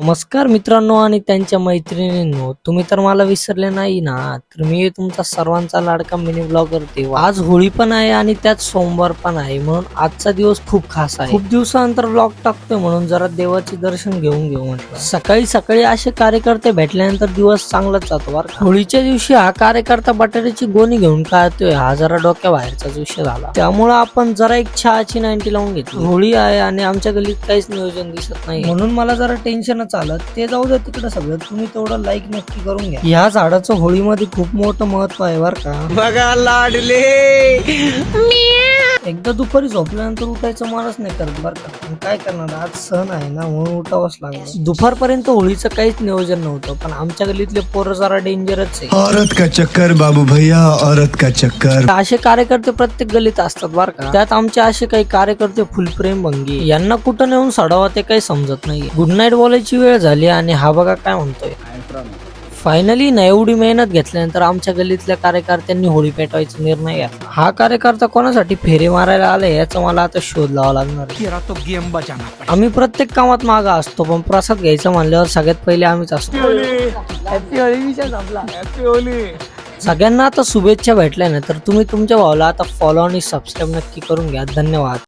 नमस्कार मित्रांनो आणि त्यांच्या मैत्रिणींनो, तुम्ही तर मला विसरले नाही ना. तर मी तुमचा सर्वांचा लाडका मिनी ब्लॉगर देव. आज होळी पण आहे आणि त्यात सोमवार पण आहे, म्हणून आजचा दिवस खूप खास आहे. खूप दिवसानंतर ब्लॉग टाकतोय म्हणून जरा देवाचे दर्शन घेऊन घेऊ म्हटलं. सकाळी सकाळी असे कार्यकर्ते भेटल्यानंतर दिवस चांगलाच जातो बरं का. होळीच्या दिवशी हा कार्यकर्ता बटाट्याची गोणी घेऊन काढतोय, हा जरा डोक्या बाहेरचाच विषय झाला. त्यामुळे आपण जरा एक चहाची 90 लावून घेतली. होळी आहे आणि आमच्या गल्लीत काहीच नियोजन दिसत नाही, म्हणून मला जरा टेन्शन चालत. ते जाऊ द्या तिकडे सगळं, तुम्ही तेवढं लाईक नक्की करून घ्या. या झाडाचं होळीमध्ये खूप मोठं महत्व आहे बर का. बघा लाडले, एकदा दुपारी झोपल्यानंतर उठायचं मनच नाही करत बर का. पण काय करणार, आज सण आहे ना म्हणून उठावंच लागलं. दुपारपर्यंत होळीचं काहीच नियोजन नव्हतं, पण आमच्या गल्लीतले पोरं जरा डेंजरच आहे. औरत का चक्कर बाबू भैया, औरत का चक्कर. असे कार्यकर्ते प्रत्येक गल्लीत असतात बर का. त्यात आमचे असे काही कार्यकर्ते फुलप्रेम भंगी, यांना कुठं नेऊन सोडावा ते काही समजत नाही. गुड नाईट बोलायची वेळ झाली आणि हा बघा काय म्हणतोय. फायनली ना एवढी मेहनत घेतल्यानंतर आमच्या गल्लीतल्या कार्यकर्त्यांनी होळी पेटवायचा निर्णय घेतला. हा कार्यकर्ता कोणासाठी फेरे मारायला आलाय याचा मला आता शोध लावा लागणार आहे. आम्ही प्रत्येक कामात मागा असतो, पण प्रसाद घ्यायचा म्हणल्यावर सगळ्यात पहिले आम्हीच असतो. सगळ्यांना आता शुभेच्छा भेटल्या ना, तर तुम्ही तुमच्या भावाला आता फॉलो आणि सबस्क्राईब नक्की करून घ्या. धन्यवाद.